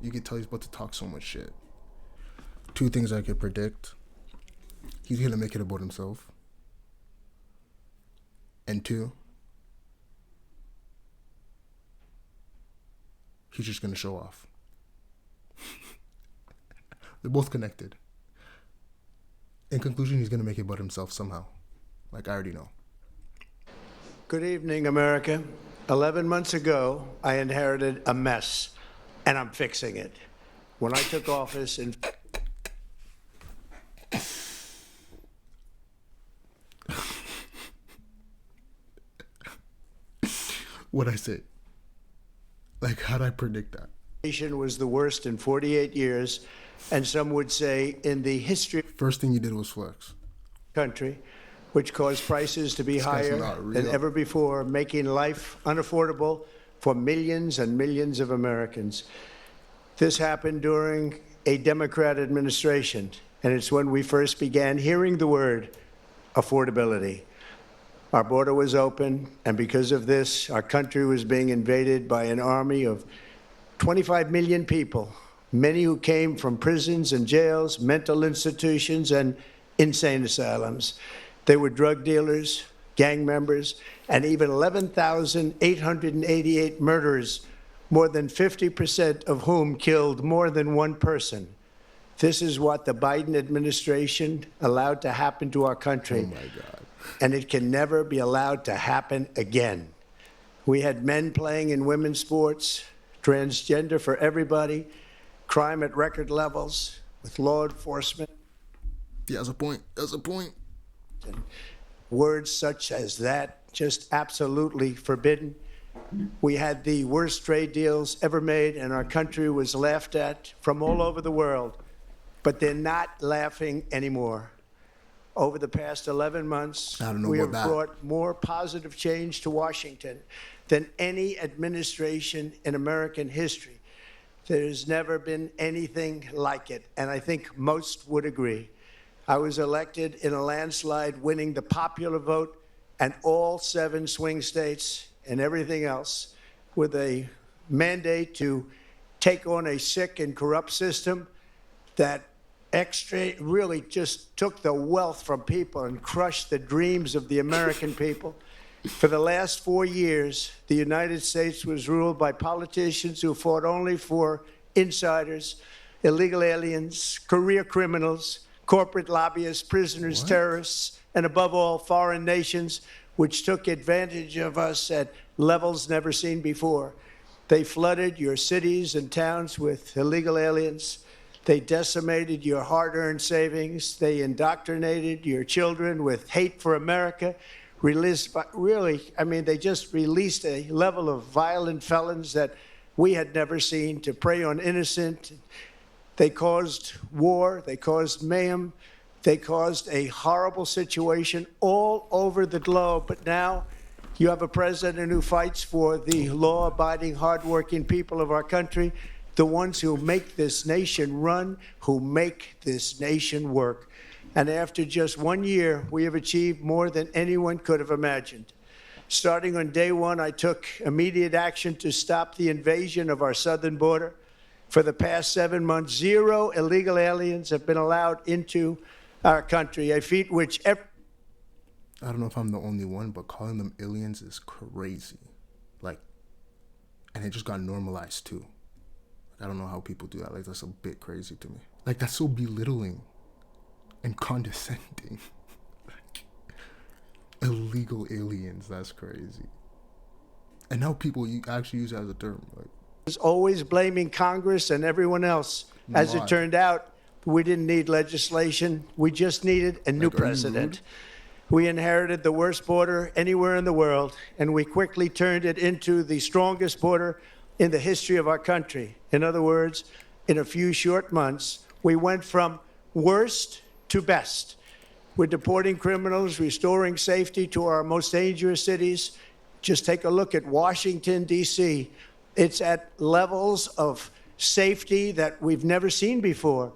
You could tell he's about to talk so much shit. Two things I could predict. He's gonna make it about himself. And two, he's just gonna show off. They're both connected. In conclusion, he's gonna make it about himself somehow. Like I already know. Good evening, America. 11 months ago, I inherited a mess, and I'm fixing it. When I took office in... What'd I say? Like, how'd I predict that? Nation was the worst in 48 years, and some would say in the history of First thing you did was flex. the country, which caused prices to be This guy's higher not than real. ever before, making life unaffordable for millions and millions of Americans. This happened during a Democrat administration, and it's when we first began hearing the word affordability. Our border was open, and because of this, our country was being invaded by an army of 25 million people, many who came from prisons and jails, mental institutions, and insane asylums. They were drug dealers, gang members, and even 11,888 murderers, more than 50% of whom killed more than one person. This is what the Biden administration allowed to happen to our country. Oh my God. And it can never be allowed to happen again. We had men playing in women's sports, transgender for everybody, crime at record levels with law enforcement. Yeah, that's a point. That's a point. Words such as that just absolutely forbidden. We had the worst trade deals ever made, and our country was laughed at from all over the world. But they're not laughing anymore. Over the past 11 months, I don't know we have about that. brought more positive change to Washington than any administration in American history. There's never been anything like it, and I think most would agree. I was elected in a landslide, winning the popular vote and all 7 swing states and everything else, with a mandate to take on a sick and corrupt system that really just took the wealth from people and crushed the dreams of the American people. For the last 4 years, the United States was ruled by politicians who fought only for insiders, illegal aliens, career criminals, corporate lobbyists, prisoners, terrorists, and above all, foreign nations, which took advantage of us at levels never seen before. They flooded your cities and towns with illegal aliens. They decimated your hard-earned savings. They indoctrinated your children with hate for America. They just released a level of violent felons that we had never seen to prey on innocent. They caused war. They caused mayhem. They caused a horrible situation all over the globe. But now you have a president who fights for the law-abiding, hardworking people of our country, the ones who make this nation run, who make this nation work. And after just 1 year, we have achieved more than anyone could have imagined. Starting on day one, I took immediate action to stop the invasion of our southern border. For the past 7 months, 0 illegal aliens have been allowed into our country, a feat which I don't know if I'm the only one, but calling them aliens is crazy. Like, and it just got normalized too. I don't know how people do that. Like, that's a bit crazy to me. Like, that's so belittling and condescending. Like, illegal aliens, that's crazy. And now people actually use it as a term. Like, was always blaming Congress and everyone else. As it turned out, we didn't need legislation. We just needed a new president. We inherited the worst border anywhere in the world, and we quickly turned it into the strongest border in the history of our country. In other words, in a few short months, we went from worst to best. We're deporting criminals, restoring safety to our most dangerous cities. Just take a look at Washington, D.C. It's at levels of safety that we've never seen before.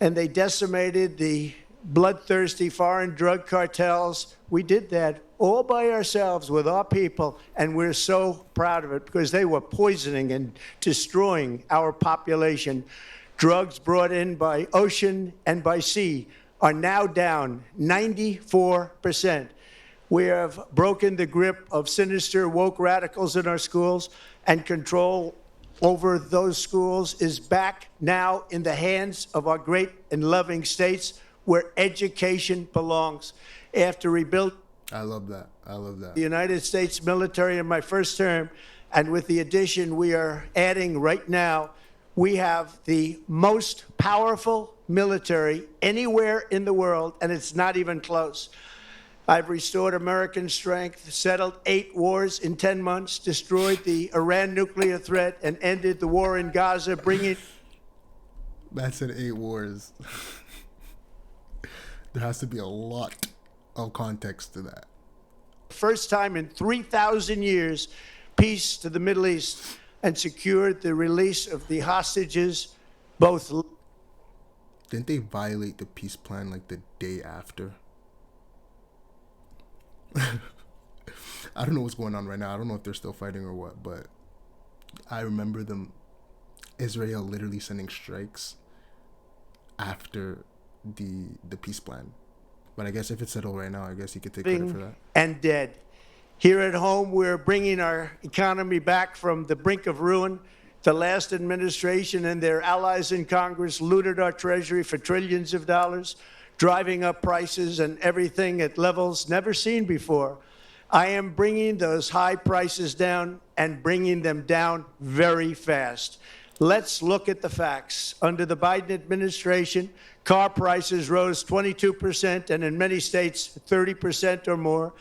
And they decimated the bloodthirsty foreign drug cartels. We did that all by ourselves with our people, and we're so proud of it because they were poisoning and destroying our population. Drugs brought in by ocean and by sea are now down 94%. We have broken the grip of sinister woke radicals in our schools, and control over those schools is back now in the hands of our great and loving states where education belongs. After rebuilt I love that. I love that. the United States military in my first term, and with the addition we are adding right now, we have the most powerful military anywhere in the world, and it's not even close. I've restored American strength, settled 8 wars in 10 months, destroyed the Iran nuclear threat, and ended the war in Gaza, bringing... That's in 8 wars. There has to be a lot of context to that. First time in 3,000 years, peace to the Middle East, and secured the release of the hostages, both... Didn't they violate the peace plan like the day after? I don't know what's going on right now. I don't know if they're still fighting or what, but I remember Israel literally sending strikes after the peace plan. But I guess if it's settled right now, I guess you could take credit for that. And dead. Here at home, we're bringing our economy back from the brink of ruin. The last administration and their allies in Congress looted our treasury for trillions of dollars, driving up prices and everything at levels never seen before. I am bringing those high prices down and bringing them down very fast. Let's look at the facts. Under the Biden administration, car prices rose 22%, and in many states, 30% or more.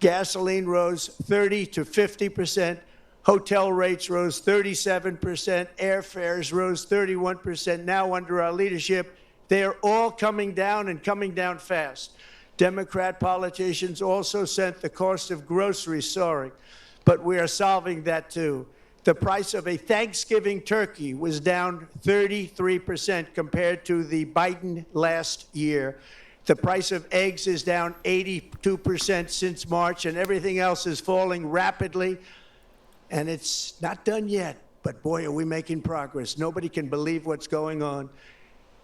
Gasoline rose 30 to 50%. Hotel rates rose 37%. Airfares rose 31%. Now, under our leadership, they are all coming down and coming down fast. Democrat politicians also sent the cost of groceries soaring, but we are solving that too. The price of a Thanksgiving turkey was down 33% compared to the Biden last year. The price of eggs is down 82% since March, and everything else is falling rapidly. And it's not done yet, but boy, are we making progress. Nobody can believe what's going on.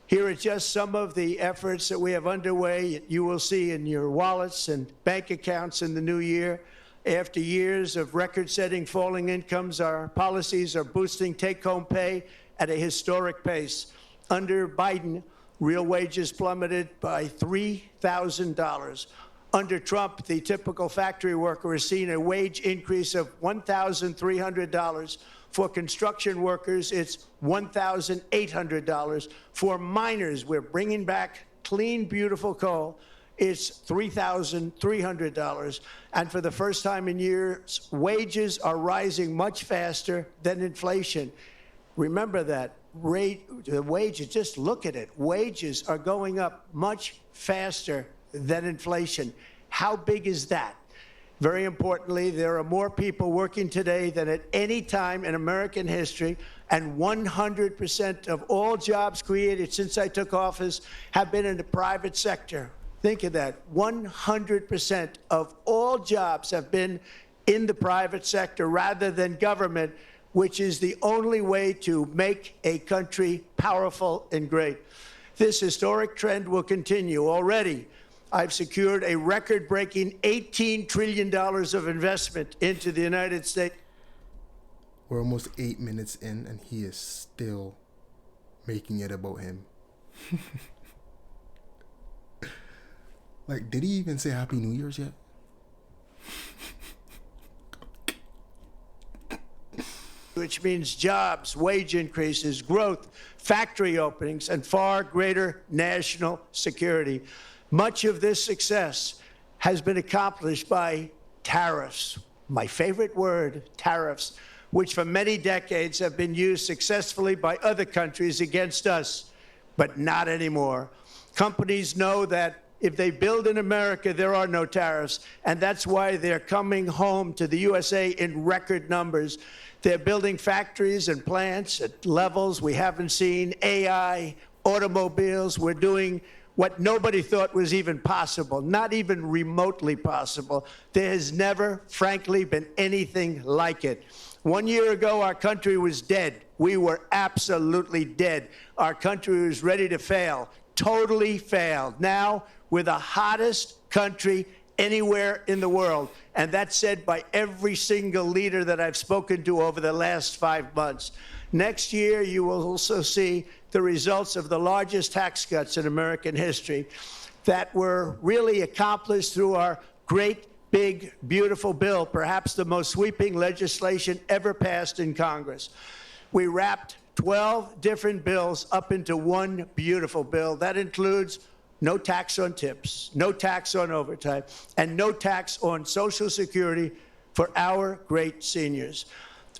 Here are just some of the efforts that we have underway. You will see in your wallets and bank accounts in the new year. After years of record-setting falling incomes, our policies are boosting take-home pay at a historic pace. Under Biden, real wages plummeted by $3,000. Under Trump, the typical factory worker has seen a wage increase of $1,300. For construction workers, it's $1,800. For miners, we're bringing back clean, beautiful coal. It's $3,300. And for the first time in years, wages are rising much faster than inflation. Remember that. The wages, just look at it. Wages are going up much faster than inflation. How big is that? Very importantly, there are more people working today than at any time in American history, and 100% of all jobs created since I took office have been in the private sector. Think of that. 100% of all jobs have been in the private sector rather than government, which is the only way to make a country powerful and great. This historic trend will continue. Already, I've secured a record-breaking $18 trillion of investment into the United States. We're almost 8 minutes in, and he is still making it about him. Like, did he even say Happy New Year's yet? Which means jobs, wage increases, growth, factory openings, and far greater national security. Much of this success has been accomplished by tariffs. My favorite word, tariffs, which for many decades have been used successfully by other countries against us, but not anymore. Companies know that if they build in America, there are no tariffs, and that's why they're coming home to the USA in record numbers. They're building factories and plants at levels we haven't seen, AI, automobiles. We're doing what nobody thought was even possible, not even remotely possible. There has never, frankly, been anything like it. 1 year ago, our country was dead. We were absolutely dead. Our country was ready to fail, totally failed. Now, we're the hottest country anywhere in the world. And that's said by every single leader that I've spoken to over the last 5 months. Next year, you will also see the results of the largest tax cuts in American history that were really accomplished through our great, big, beautiful bill, perhaps the most sweeping legislation ever passed in Congress. We wrapped 12 different bills up into one beautiful bill. That includes no tax on tips, no tax on overtime, and no tax on Social Security for our great seniors.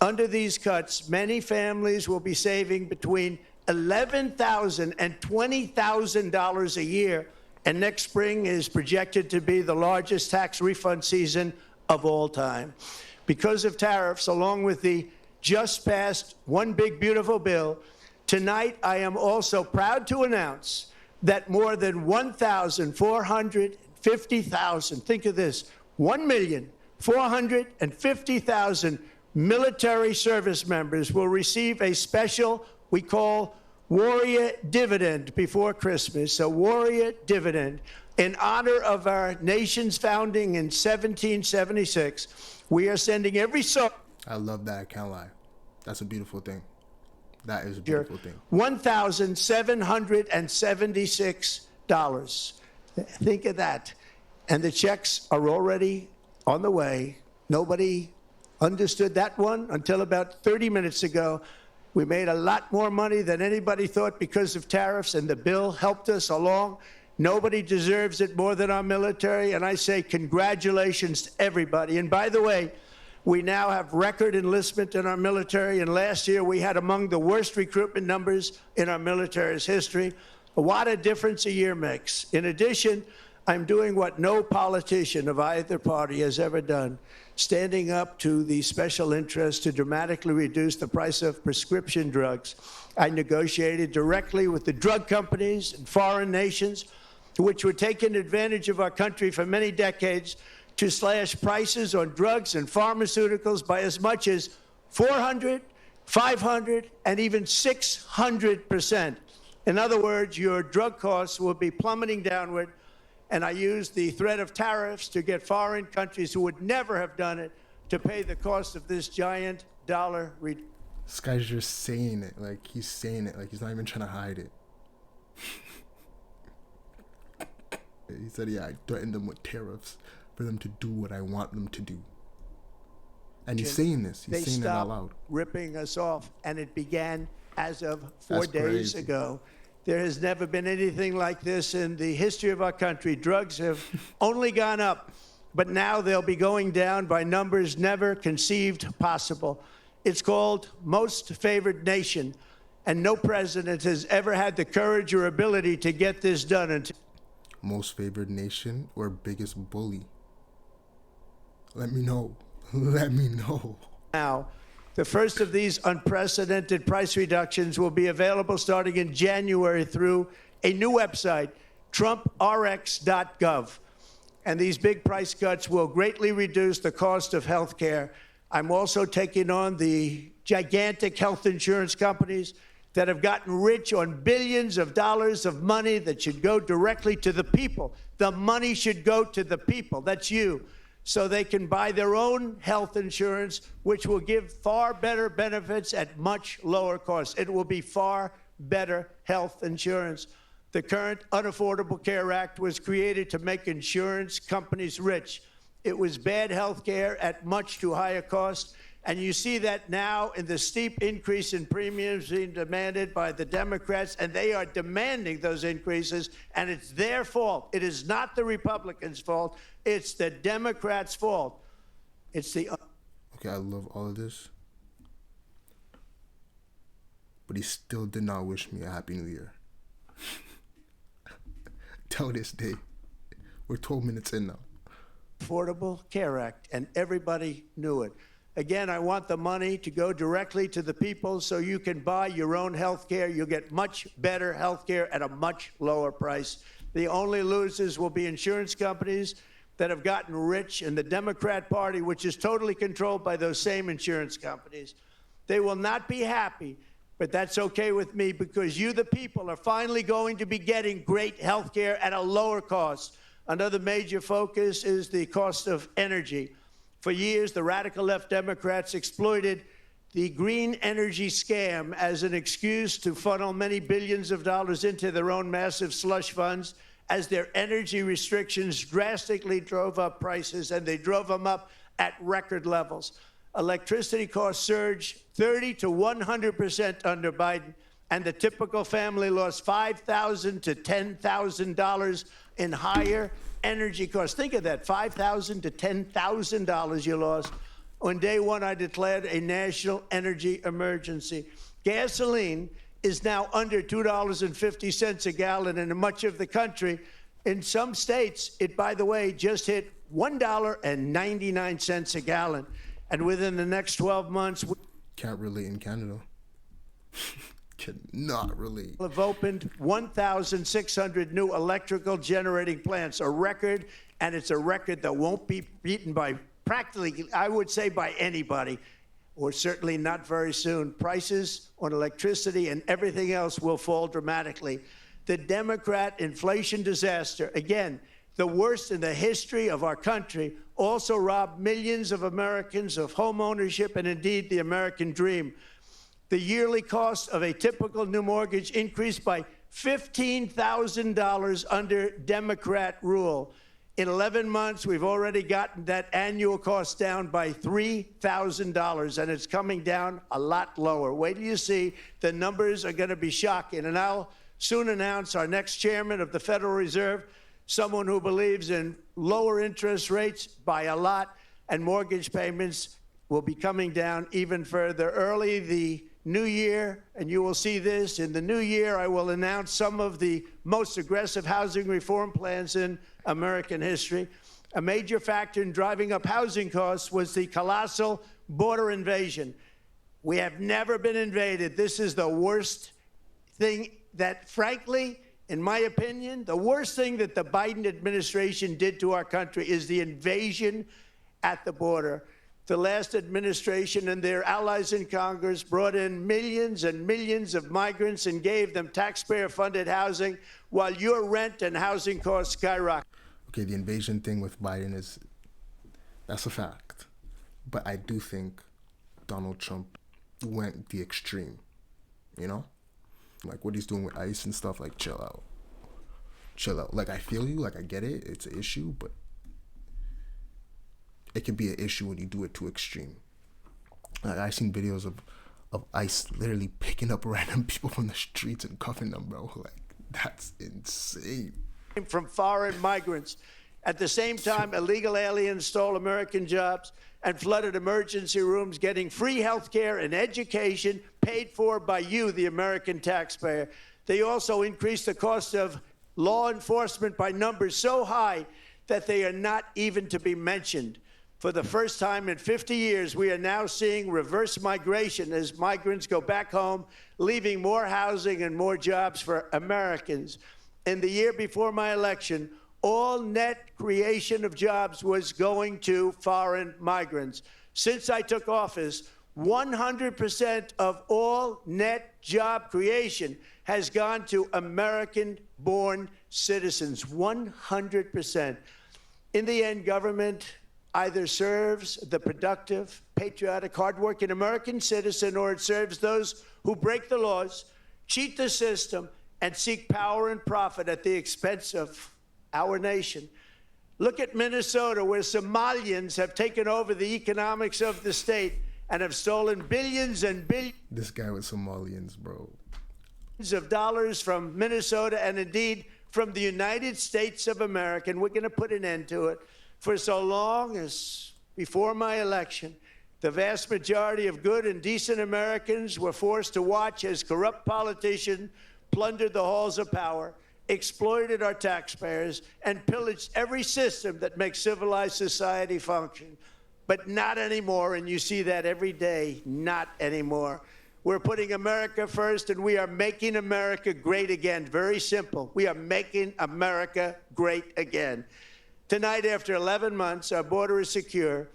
Under these cuts, many families will be saving between $11,000 and $20,000 a year, and next spring is projected to be the largest tax refund season of all time. Because of tariffs, along with the just passed One Big Beautiful Bill, tonight I am also proud to announce that more than 1,450,000, think of this, 1,450,000 military service members will receive a special, we call Warrior Dividend before Christmas, a Warrior Dividend. In honor of our nation's founding in 1776, we are sending every soldier. I love that. I can't lie. That's a beautiful thing. That is a beautiful thing. $1,776. Think of that. And the checks are already on the way. Nobody understood that one until about 30 minutes ago. We made a lot more money than anybody thought because of tariffs, and the bill helped us along. Nobody deserves it more than our military, and I say congratulations to everybody. And by the way, we now have record enlistment in our military, and last year we had among the worst recruitment numbers in our military's history. What a difference a year makes. In addition, I'm doing what no politician of either party has ever done, standing up to the special interests to dramatically reduce the price of prescription drugs. I negotiated directly with the drug companies and foreign nations, which were taking advantage of our country for many decades, to slash prices on drugs and pharmaceuticals by as much as 400, 500, and even 600%. In other words, your drug costs will be plummeting downward, and I used the threat of tariffs to get foreign countries who would never have done it to pay the cost of this giant dollar. This guy's just saying it. Like, he's saying it. Like, he's not even trying to hide it. He said, yeah, I threatened them with tariffs for them to do what I want them to do. And he's saying this. He's saying it out loud. Ripping us off, and it began as of 4 days ago. There has never been anything like this in the history of our country. Drugs have only gone up, but now they'll be going down by numbers never conceived possible. It's called Most Favored Nation, and no president has ever had the courage or ability to get this done until. Most Favored Nation or biggest bully? Let me know. Let me know. Now, the first of these unprecedented price reductions will be available starting in January through a new website, TrumpRx.gov. And these big price cuts will greatly reduce the cost of health care. I'm also taking on the gigantic health insurance companies that have gotten rich on billions of dollars of money that should go directly to the people. The money should go to the people. That's you. So they can buy their own health insurance, which will give far better benefits at much lower costs. It will be far better health insurance. The current Unaffordable Care Act was created to make insurance companies rich. It was bad health care at much too high a cost. And you see that now in the steep increase in premiums being demanded by the Democrats, and they are demanding those increases, and it's their fault. It is not the Republicans' fault. It's the Democrats' fault. It's the. Okay, I love all of this. But he still did not wish me a Happy New Year. Till this day. We're 12 minutes in now. Affordable Care Act, and everybody knew it. Again, I want the money to go directly to the people so you can buy your own health care. You'll get much better health care at a much lower price. The only losers will be insurance companies that have gotten rich, and the Democrat Party, which is totally controlled by those same insurance companies. They will not be happy, but that's okay with me, because you, the people, are finally going to be getting great health care at a lower cost. Another major focus is the cost of energy. For years, the radical left Democrats exploited the green energy scam as an excuse to funnel many billions of dollars into their own massive slush funds, as their energy restrictions drastically drove up prices, and they drove them up at record levels. Electricity costs surged 30 to 100% under Biden, and the typical family lost $5,000 to $10,000 in higher energy costs. Think of that, $5,000 to $10,000 you lost. On day one, I declared a national energy emergency. Gasoline is now under $2.50 a gallon in much of the country. In some states, it, by the way, just hit $1.99 a gallon. And within the next 12 months, Can't relate in Canada. Cannot relate. we'll have opened 1,600 new electrical generating plants, a record, and it's a record that won't be beaten by practically, I would say, by anybody, or certainly not very soon. Prices on electricity and everything else will fall dramatically. The Democrat inflation disaster, again, the worst in the history of our country, also robbed millions of Americans of home ownership and indeed the American dream. The yearly cost of a typical new mortgage increased by $15,000 under Democrat rule. In 11 months, we've already gotten that annual cost down by $3,000, and it's coming down a lot lower. Wait till you see, the numbers are going to be shocking. And I'll soon announce our next chairman of the Federal Reserve, someone who believes in lower interest rates by a lot, and mortgage payments will be coming down even further. Early the new year, and you will see this, in the new year, I will announce some of the most aggressive housing reform plans in American history. A major factor in driving up housing costs was the colossal border invasion. We have never been invaded. This is the worst thing that, frankly, in my opinion, the worst thing that the Biden administration did to our country is the invasion at the border. The last administration and their allies in Congress brought in millions and millions of migrants and gave them taxpayer-funded housing while your rent and housing costs skyrocketed. Okay, the invasion thing with Biden that's a fact. But I do think Donald Trump went the extreme, you know? Like what he's doing with ICE and stuff, like chill out. Chill out. Like I feel you, like I get it, it's an issue, but it can be an issue when you do it too extreme. Like I've seen videos of ICE literally picking up random people from the streets and cuffing them, bro. Like that's insane. From foreign migrants. At the same time, illegal aliens stole American jobs and flooded emergency rooms, getting free health care and education paid for by you, the American taxpayer. They also increased the cost of law enforcement by numbers so high that they are not even to be mentioned. For the first time in 50 years, we are now seeing reverse migration as migrants go back home, leaving more housing and more jobs for Americans. In the year before my election, all net creation of jobs was going to foreign migrants. Since I took office, 100% of all net job creation has gone to American-born citizens, 100%. In the end, government either serves the productive, patriotic, hardworking American citizen, or it serves those who break the laws, cheat the system, and seek power and profit at the expense of our nation. Look at Minnesota, where Somalians have taken over the economics of the state and have stolen billions and billions. This guy with Somalians, bro. Of dollars from Minnesota and indeed from the United States of America. And we're going to put an end to it. For so long as before my election, the vast majority of good and decent Americans were forced to watch as corrupt politicians plundered the halls of power, exploited our taxpayers, and pillaged every system that makes civilized society function. But not anymore, and you see that every day, not anymore. We're putting America first, and we are making America great again. Very simple. We are making America great again. Tonight, after 11 months, our border is secure.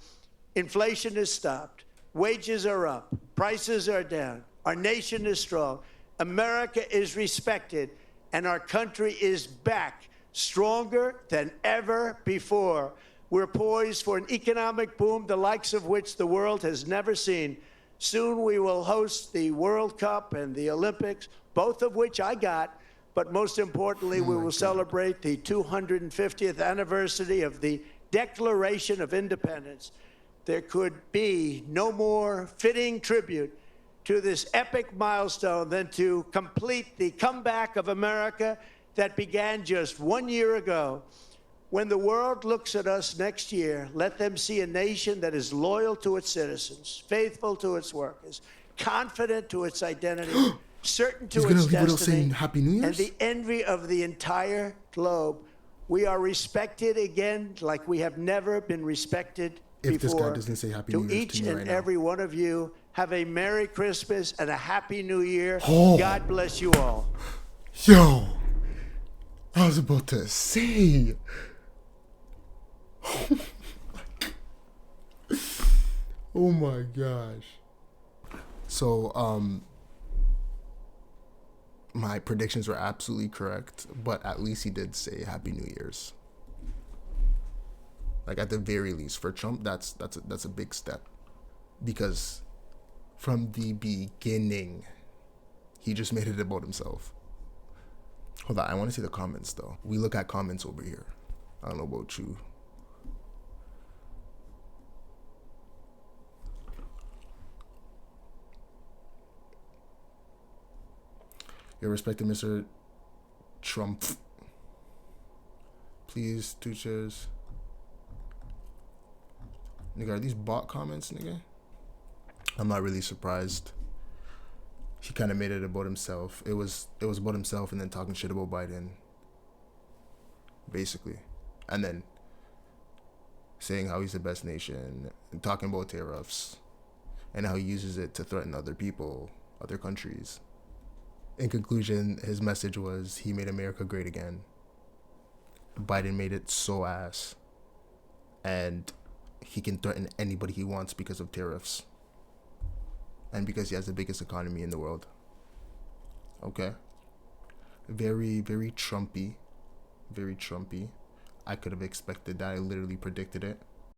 Inflation is stopped. Wages are up. Prices are down. Our nation is strong. America is respected, and our country is back, stronger than ever before. We're poised for an economic boom, the likes of which the world has never seen. Soon we will host the World Cup and the Olympics, both of which I got. But most importantly, we will celebrate the 250th anniversary of the Declaration of Independence. There could be no more fitting tribute to this epic milestone than to complete the comeback of America that began just 1 year ago. When the world looks at us next year, let them see a nation that is loyal to its citizens, faithful to its workers, confident to its identity, certain to its destiny, Happy New Year's? and the envy of the entire globe. We are respected again like we have never been respected If this guy before. doesn't say Happy To New Year's each to me and right now. every one of you, have a Merry Christmas and a Happy New Year. Oh. God bless you all. Yo, I was about to say. Oh my gosh. So, my predictions were absolutely correct, but at least he did say Happy New Year's. Like at the very least, for Trump, that's a big step, because from the beginning, he just made it about himself. Hold on, I want to see the comments though. We look at comments over here. I don't know about you. Your respected Mr. Trump. Please, two chairs. Nigga, are these bot comments, nigga? I'm not really surprised. He kind of made it about himself. It was about himself and then talking shit about Biden. Basically. And then saying how he's the best nation and talking about tariffs and how he uses it to threaten other people, other countries. In conclusion, his message was he made America great again. Biden made it so ass. And he can threaten anybody he wants because of tariffs. And because he has the biggest economy in the world. Okay? Very, very Trumpy. Very Trumpy. I could have expected that. I literally predicted it.